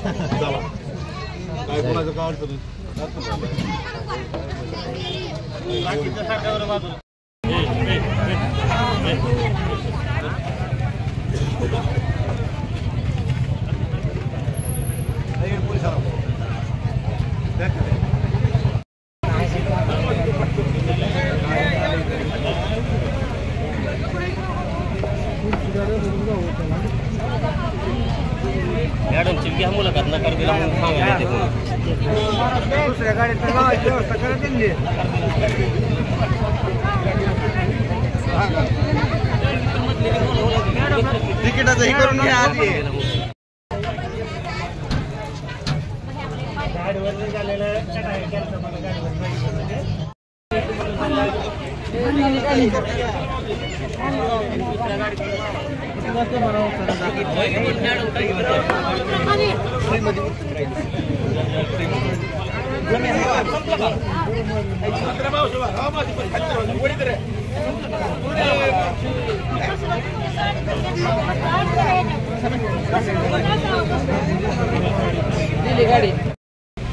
काय कोणाचं काय अडचण मॅडम चिल्की हा मुलाखत नकार दिला म्हणून सांगायला दुसऱ्या गाडीत व्यवस्था करा दिली तिकीटाचं हे करून आधी गाडीवर झालेलं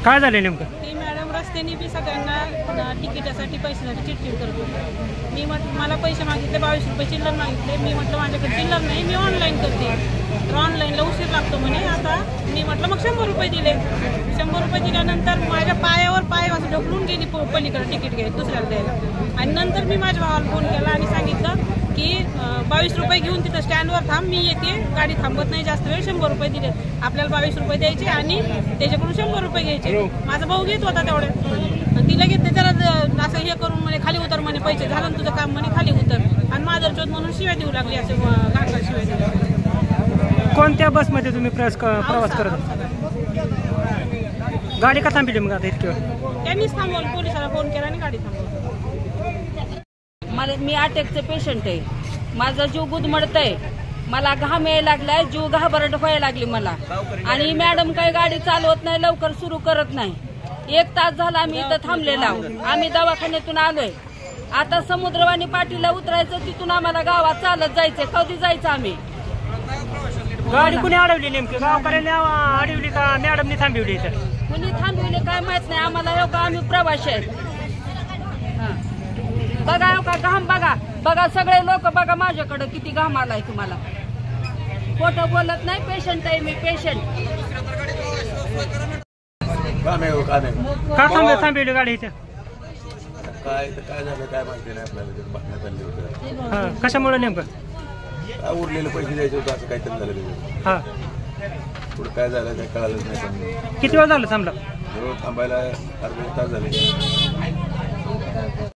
काय झाले नेमकं? ती मॅडम रस्त्याने बी सगळ्यांना तिकिटासाठी पैशासाठी चिडचिड करतो. मी मला पैसे मागितले 22 रुपये चिल्लर मागितले. मी म्हटलं माझ्याकडे चिल्लर नाही, मी ऑनलाईन करते. तर ऑनलाईनला उशीर लागतो म्हणे. आता मी म्हटलं मग 100 रुपये दिले. 100 रुपये दिल्यानंतर माझ्या पायावर पाय असं ढकलून गेली पलीकडे तिकीट घ्यायला दुसऱ्याला द्यायला. आणि नंतर मी माझ्या भावाला फोन केला आणि सांगितलं की 22 रुपये घेऊन तिथं स्टँडवर थांब, मी येते. गाडी थांबत नाही जास्त वेळ. 100 रुपये दिले. आपल्याला 22 रुपये द्यायचे आणि त्याच्याकडून 100 रुपये घ्यायचे. माझा भाऊ घेत होता तेवढे. तिला घेतले त्याला असं हे करून म्हणे खाली उतर म्हणे, पैसे झालं तुझं काम म्हणे, खाली उतर. आणि माझं चोत म्हणून शिव्या देऊ लागली, असे घाणघाण शिव्या देऊ लागली. कोणत्या बसमध्ये तुम्ही प्रवास करत? गाडी का थांबली मग आता इतकी वेळ? त्यांनीच थांबवलं, पोलिसाला फोन केला आणि गाडी थांबवली. मी अटॅकचं पेशंट आहे. माझा जीव गुदमडतय, मला घाम यायला लागलाय, जीव घाबरट व्हायला लागली मला. आणि मॅडम काही गाडी चालवत नाही, लवकर सुरू करत नाही. 1 तास झाला आम्ही इथं थांबलेलो आहोत. आम्ही दवाखान्यातून आलोय. आता समुद्रवाणी पाटीला उतरायचं, तिथून आम्हाला गावात चालत जायचंय. कधी जायचं आम्ही? गाडी कुणी अडवली नेमकी? गावकऱ्यांनी अडवली का मॅडमनी थांबवली इथं? कुणी थांबविले काय माहित नाही आम्हाला. हो का आम्ही प्रवासी आहेत. बघा हो का घाम बघा, बघा सगळे लोक बघा माझ्याकडे किती घाम आलाय तुम्हाला. खोटं बोलत नाही, पेशंट आहे मी, पेशंट. का थांबवली गाडी इथं? काय झालं काय माहिती नाही आपल्याला. बातम्या चालली होती. कशामुळे नेमकं? उरलेले पैसे द्यायचे होते असं काहीतरी झालं. हा, पुढे काय झालं काय कळालंच नाही. किती वेळ झालं थांबला? थांबायला अर्धा तास झाले.